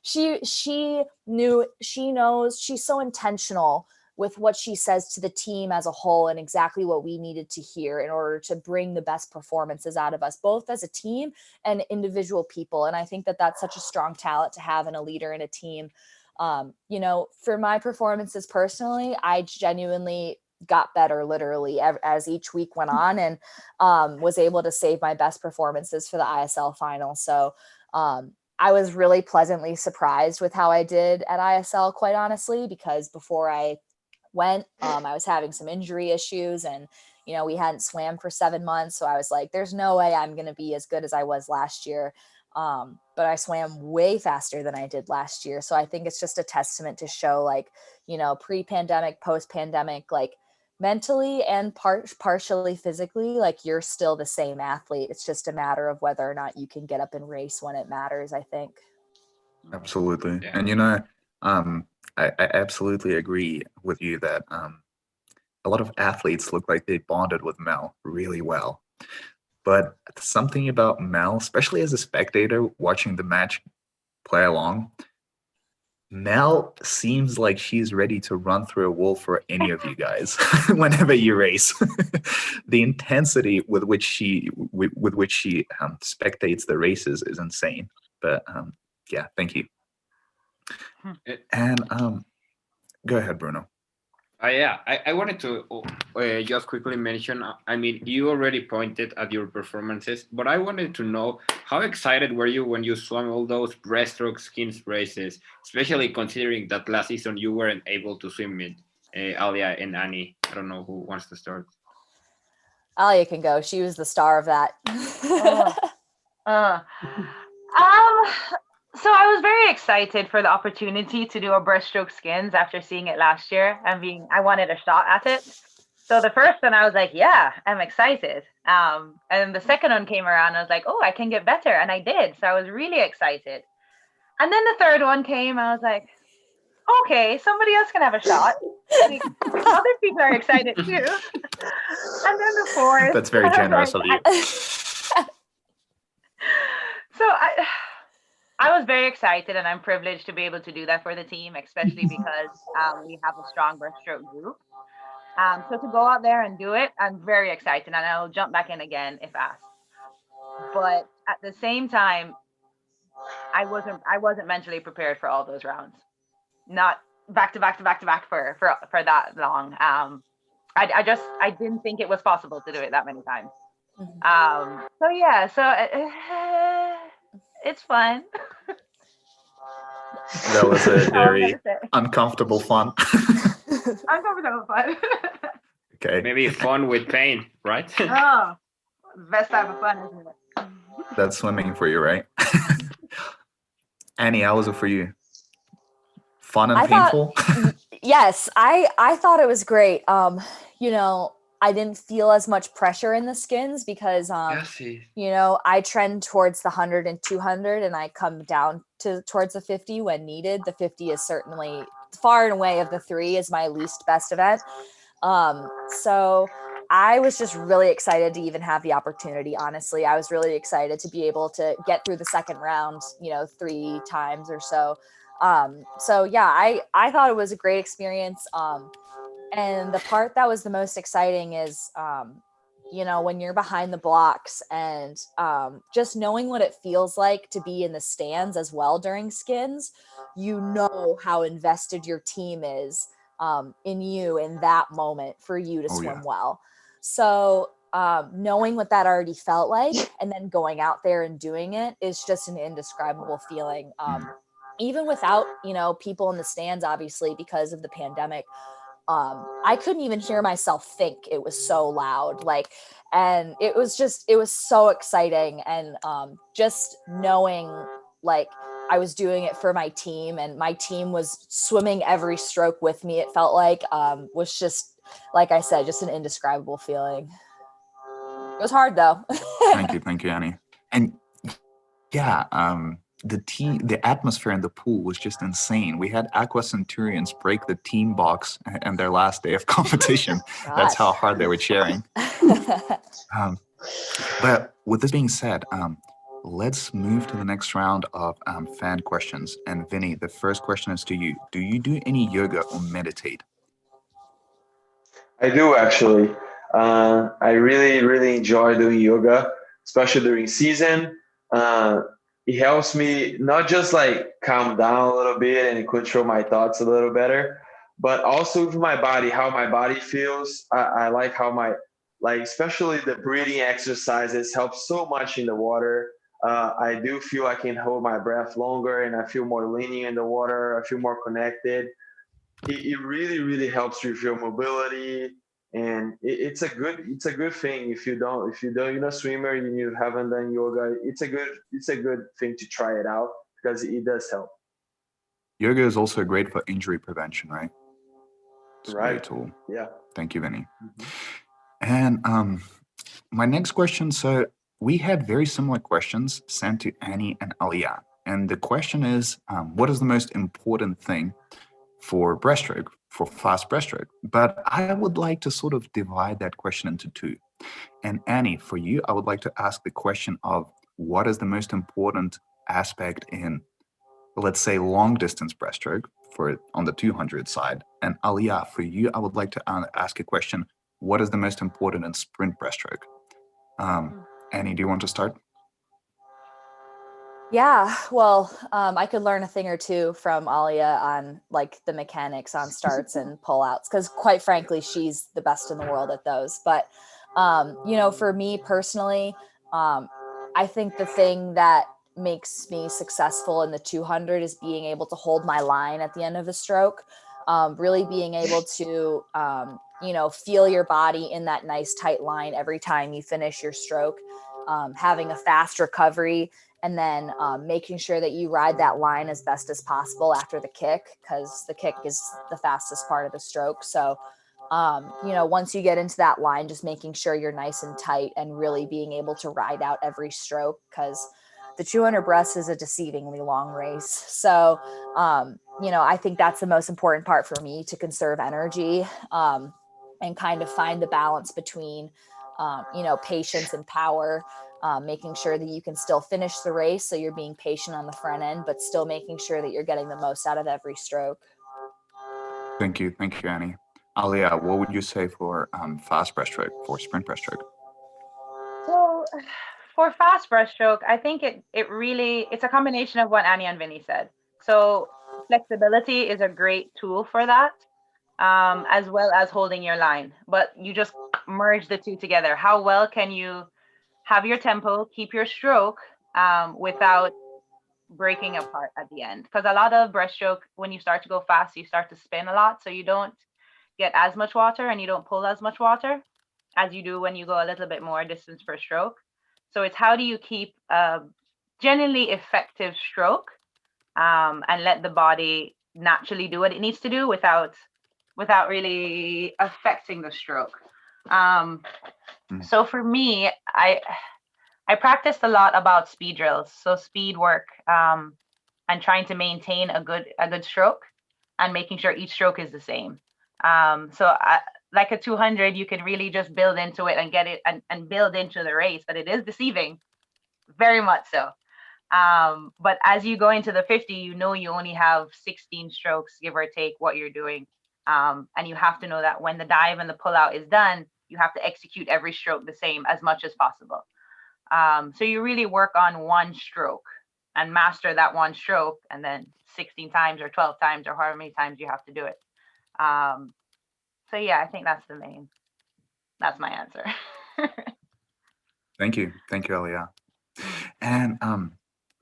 she knows, she's so intentional with what she says to the team as a whole and exactly what we needed to hear in order to bring the best performances out of us, both as a team and individual people. And I think that that's such a strong talent to have in a leader in a team. For my performances personally, I genuinely got better literally as each week went on, and was able to save my best performances for the ISL final. So, I was really pleasantly surprised with how I did at ISL, quite honestly, because before I went, I was having some injury issues, and we hadn't swam for 7 months, so I was like, there's no way I'm going to be as good as I was last year. But I swam way faster than I did last year, so I think it's just a testament to show, like, pre-pandemic, post-pandemic, like mentally and partially physically, like you're still the same athlete. It's just a matter of whether or not you can get up and race when it matters, I think. Absolutely. Yeah. And I absolutely agree with you that a lot of athletes look like they bonded with Mel really well. But something about Mel, especially as a spectator watching the match play along, Mel seems like she's ready to run through a wall for any of you guys whenever you race. The intensity with which she spectates the races is insane. But yeah, thank you. And go ahead, Bruno. Yeah, I wanted to just quickly mention, I mean, you already pointed at your performances, but I wanted to know, how excited were you when you swam all those breaststroke skins races, especially considering that last season you weren't able to swim it, Alia and Annie? I don't know who wants to start. Alia can go. She was the star of that. So I was very excited for the opportunity to do a breaststroke skins after seeing it last year and I wanted a shot at it. So the first one I was like, yeah, I'm excited. And the second one came around, I was like, oh, I can get better. And I did. So I was really excited. And then the third one came, I was like, okay, somebody else can have a shot. Like, other people are excited too. And then the fourth. That's very generous of you. So I was very excited, and I'm privileged to be able to do that for the team, especially because we have a strong breaststroke group. So to go out there and do it, I'm very excited, and I'll jump back in again if asked. But at the same time, I wasn't mentally prepared for all those rounds. Not back to back for that long. I didn't think it was possible to do it that many times. So yeah, it's fun. That was a very uncomfortable fun. Uncomfortable fun. Okay. Maybe fun with pain, right? Oh, best type of fun, isn't it? That's swimming for you, right? Annie, how was it for you? Fun and painful? Yes, I thought it was great. I didn't feel as much pressure in the skins because, I trend towards the 100 and 200, and I come down towards the 50 when needed. The 50 is certainly far and away of the three is my least best event. So I was just really excited to even have the opportunity. Honestly, I was really excited to be able to get through the second round, 3 times or so. So yeah, I thought it was a great experience. And the part that was the most exciting is, when you're behind the blocks and just knowing what it feels like to be in the stands as well during skins, how invested your team is in you in that moment for you to swim well. So knowing what that already felt like and then going out there and doing it is just an indescribable feeling. Even without, people in the stands, obviously, because of the pandemic. I couldn't even hear myself think. It was so loud, and it was so exciting. And just knowing I was doing it for my team and my team was swimming every stroke with me, it felt like, was just, like I said, just an indescribable feeling. It was hard though. Thank you, Annie. And yeah, the atmosphere in the pool was just insane. We had Aqua Centurions break the team box and their last day of competition. That's how hard they were cheering. But with this being said, let's move to the next round of fan questions. And Vini, the first question is to you. Do you do any yoga or meditate? I do, actually. I really, really enjoy doing yoga, especially during season. It helps me not just calm down a little bit and control my thoughts a little better, but also with my body, how my body feels. I like how especially the breathing exercises help so much in the water. I do feel I can hold my breath longer, and I feel more linear in the water. I feel more connected. It really, really helps with your mobility, and it's a good thing. You're not a swimmer, you haven't done yoga, it's a good thing to try it out, because it does help. Yoga is also great for injury prevention, right? It's a great tool. Yeah. Thank you, Vini. And my next question, so we had very similar questions sent to Annie and Alia. And the question is, what is the most important thing for breaststroke, for fast breaststroke? But I would like to sort of divide that question into two. And Annie, for you, I would like to ask the question of what is the most important aspect in, let's say, long distance breaststroke for on the 200 side? And Alia, for you, I would like to ask a question, what is the most important in sprint breaststroke? Annie, do you want to start? Yeah, well, I could learn a thing or two from Alia on like the mechanics on starts and pullouts, because quite frankly, she's the best in the world at those. But, for me personally, I think the thing that makes me successful in the 200 is being able to hold my line at the end of a stroke, really being able to, feel your body in that nice tight line every time you finish your stroke, having a fast recovery, and then making sure that you ride that line as best as possible after the kick, because the kick is the fastest part of the stroke. So, once you get into that line, just making sure you're nice and tight and really being able to ride out every stroke, because the 200 breast is a deceivingly long race. So, I think that's the most important part for me, to conserve energy, and kind of find the balance between, patience and power. Making sure that you can still finish the race, so you're being patient on the front end, but still making sure that you're getting the most out of every stroke. Thank you, Annie. Alia, what would you say for fast breaststroke, for sprint breaststroke? So for fast breaststroke, I think it's a combination of what Annie and Vinny said. So flexibility is a great tool for that, as well as holding your line. But you just merge the two together. How well can you have your tempo, keep your stroke, without breaking apart at the end? Because a lot of breaststroke, when you start to go fast, you start to spin a lot, so you don't get as much water and you don't pull as much water as you do when you go a little bit more distance per stroke. So it's how do you keep a generally effective stroke, and let the body naturally do what it needs to do without really affecting the stroke. So for me, I practiced a lot about speed drills, so speed work, and trying to maintain a good stroke, and making sure each stroke is the same. Like a 200, you can really just build into it and get it and build into the race, but it is deceiving, very much so. But as you go into the 50, you only have 16 strokes, give or take, what you're doing. And you have to know that when the dive and the pullout is done, you have to execute every stroke the same as much as possible. So you really work on one stroke and master that one stroke, and then 16 times or 12 times or however many times you have to do it. So yeah, I think that's my answer. Thank you, Alia. And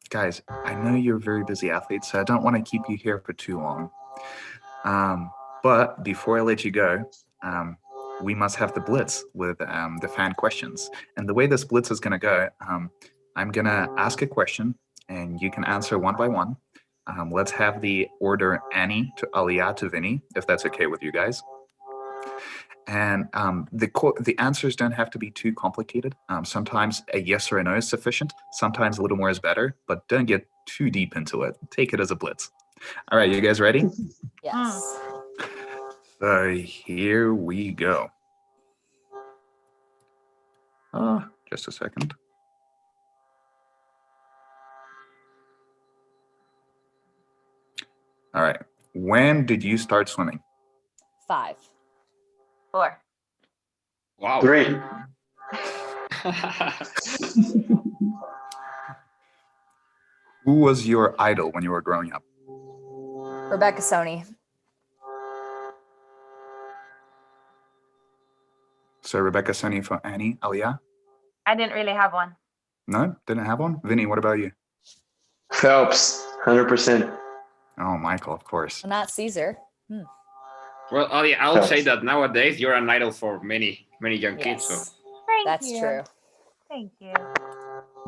guys, I know you're very busy athletes, so I don't want to keep you here for too long. But before I let you go, we must have the blitz with the fan questions. And the way this blitz is going to go, I'm going to ask a question, and you can answer one by one. Let's have the order Annie to Alia to Vini, if that's okay with you guys. And the answers don't have to be too complicated. Sometimes a yes or a no is sufficient. Sometimes a little more is better, but don't get too deep into it. Take it as a blitz. All right, you guys ready? Yes. So here we go. Just a second. All right. When did you start swimming? 5. 4. Wow. 3. Who was your idol when you were growing up? Rebecca Soni. So Rebecca Soni for Annie. Alia? I didn't really have one. No, didn't have one. Vinny, what about you? Phelps, 100%. Oh, Michael, of course. Not Caesar. Well, Alia, I would say that nowadays you're an idol for many young kids. So Yes, Thank that's you. true. Thank you.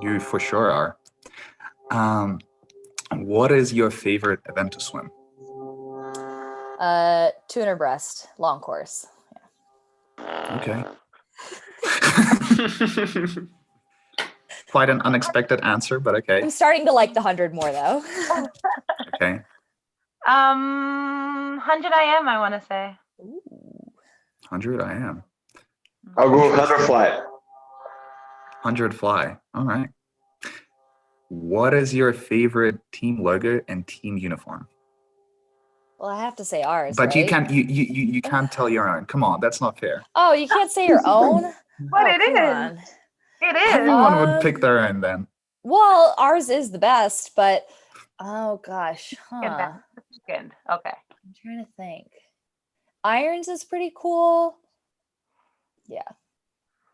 You for sure are. What is your favorite event to swim? 200 breast, long course. Okay. Quite an unexpected answer, but okay. I'm starting to like the 100 more though. Okay. 100 IM, I want to say. 100 I am. I'll go 100 fly. 100 fly. All right. What is your favorite team logo and team uniform? Well, I have to say ours, But right? you can't tell your own. Come on, that's not fair. Oh, you can't say your own? But Oh, it come is. on. It is. Everyone would pick their own then. Well, ours is the best, but oh gosh. Huh. Good. Okay. I'm trying to think. Irons is pretty cool. Yeah.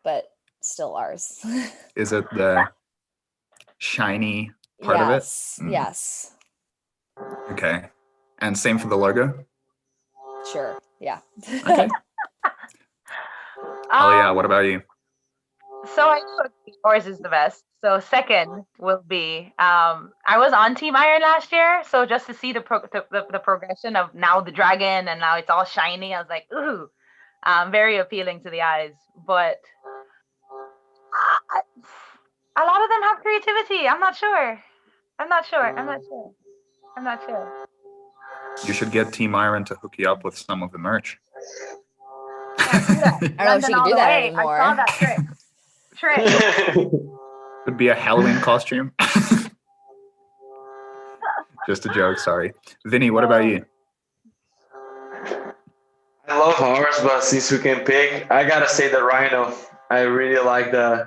But still ours. Is it the shiny part yes. of it? Yes. Okay. And same for the logo? Sure. Yeah. Okay. Alia, what about you? So I know yours is the best. So second will be I was on Team Iron last year, so just to see the progression of now the dragon and now it's all shiny, I was like, ooh, very appealing to the eyes. But a lot of them have creativity. I'm not sure. You should get Team Iron to hook you up with some of the merch. Can't do that. I don't know if she can do that anymore. I saw that trick. Could be a Halloween costume. Just a joke, sorry. Vinny, what about you? I love ours, but since we can pick, I gotta say the Rhino. I really like the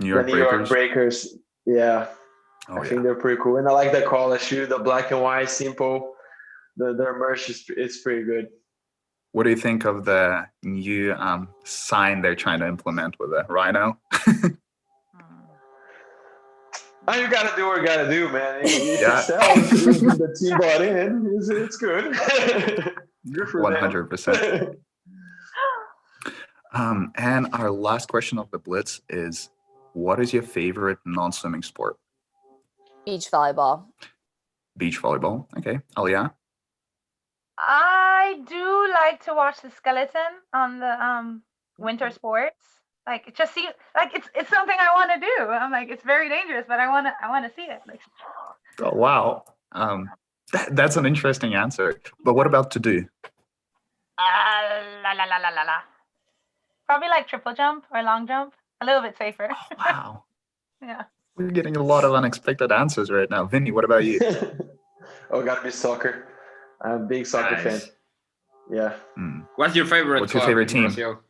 New York Breakers. Yeah, Oh, I think they're pretty cool, and I like the collar shoe, the black and white, simple. Their merch is pretty good. What do you think of the new sign they're trying to implement with the Rhino? Oh, you gotta do what you gotta do, man. If Yeah. it sells, the team bought in, it's good. Good for 100%. And our last question of the Blitz is, what is your favorite non-swimming sport? Beach volleyball. Beach volleyball. Okay. Alia? I do like to watch the skeleton on the winter sports. Like it just seems like it's something I want to do. I'm like, it's very dangerous, but I want to see it. Like, Oh, wow. That's an interesting answer. But what about to do? la. Probably like triple jump or long jump. A little bit safer. Wow. Yeah. We're getting a lot of unexpected answers right now. Vinny, what about you? Oh, gotta be soccer. I'm a big soccer fan. Yeah. What's your favorite What's your club favorite in team? Brazil?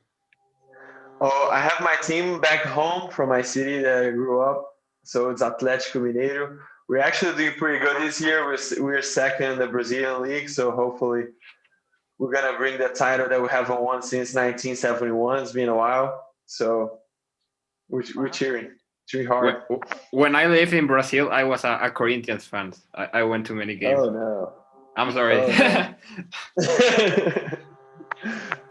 Oh, I have my team back home from my city that I grew up. So it's Atlético Mineiro. We're actually doing pretty good this year. We're second in the Brazilian league. So hopefully we're going to bring the title that we haven't won since 1971. It's been a while. So we're cheering hard. When I lived in Brazil, I was a Corinthians fan. I went to many games. Oh, no. I'm sorry. Oh, no.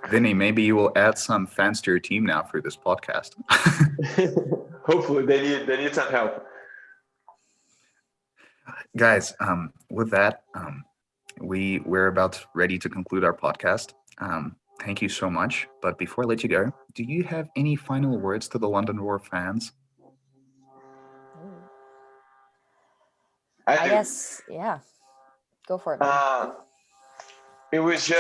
Vinny, maybe you will add some fans to your team now through this podcast. Hopefully they need some help. Guys, with that, we're about ready to conclude our podcast. Thank you so much. But before I let you go, do you have any final words to the London Roar fans? I guess, yeah. Go for it. It was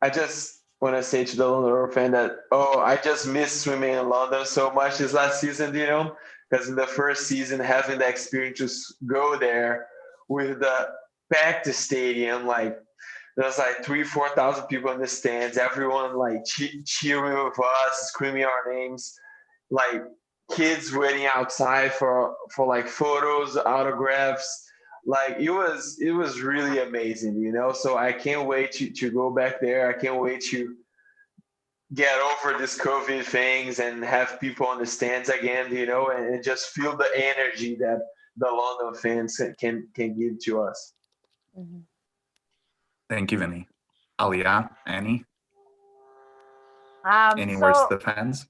I just want to say to the London Roar fan that, I just missed swimming in London so much this last season, because in the first season, having the experience to go there with the packed stadium, like there's like 3,000-4,000 people in the stands, everyone like cheering with us, screaming our names, like kids waiting outside for like photos, autographs. Like it was really amazing, So I can't wait to go back there. I can't wait to get over this COVID things and have people on the stands again, and just feel the energy that the London fans can give to us. Mhm. Thank you, Vini. Alia, Annie, any words So to the fans?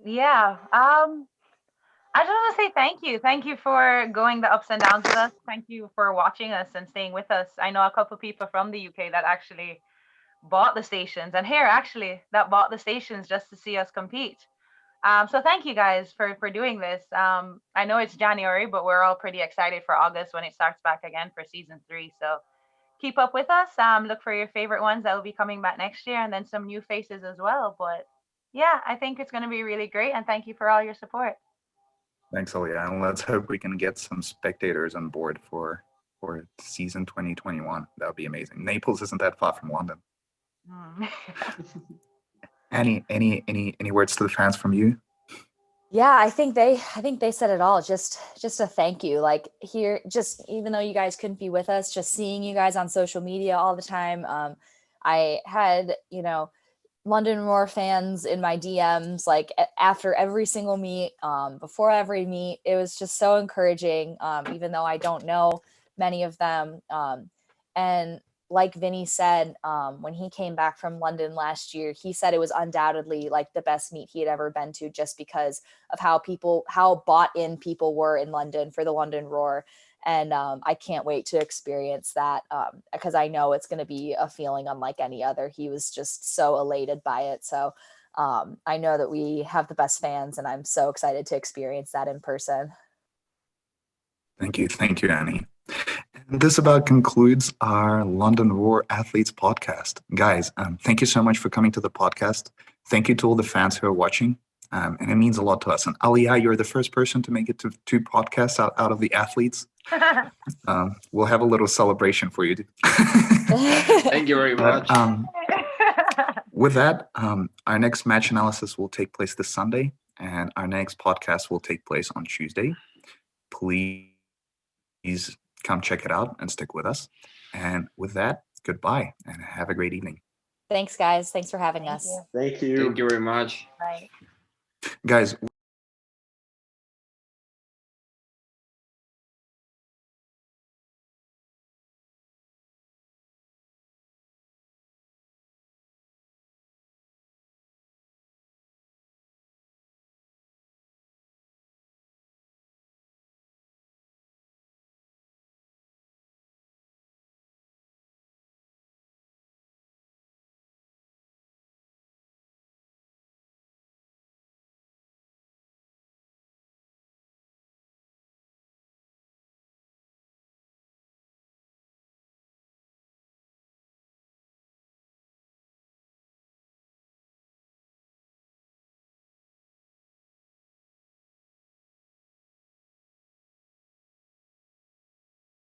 yeah, I just want to say thank you. Thank you for going the ups and downs with us. Thank you for watching us and staying with us. I know a couple people from the UK that actually bought the stations, and here actually that bought the stations just to see us compete. So thank you guys for doing this. I know it's January, but we're all pretty excited for August when it starts back again for season 3. So keep up with us. Look for your favorite ones that will be coming back next year, and then some new faces as well. But yeah, I think it's going to be really great, and thank you for all your support. Thanks, Alia. And let's hope we can get some spectators on board for season 2021. That would be amazing. Naples isn't that far from London. Mm. Any words to the fans from you? Yeah, I think they said it all. Just a thank you. Like here, just even though you guys couldn't be with us, just seeing you guys on social media all the time. I had, London Roar fans in my DMs, like after every single meet, before every meet. It was just so encouraging, even though I don't know many of them. And like Vini said, when he came back from London last year, he said it was undoubtedly like the best meet he had ever been to, just because of how bought in people were in London for the London Roar. And I can't wait to experience that, because I know it's going to be a feeling unlike any other. He was just so elated by it. So I know that we have the best fans, and I'm so excited to experience that in person. Thank you, Annie. And this about concludes our London Roar Athletes podcast. Guys, thank you so much for coming to the podcast. Thank you to all the fans who are watching. And it means a lot to us. And Alia, you're the first person to make it to 2 podcasts out of the athletes. We'll have a little celebration for you. Thank you very much. With that, our next match analysis will take place this Sunday, and our next podcast will take place on Tuesday. Please come check it out and stick with us. And with that, goodbye and have a great evening. Thanks, guys. Thanks for having us. you. Thank you. Thank you very much. Bye. Guys,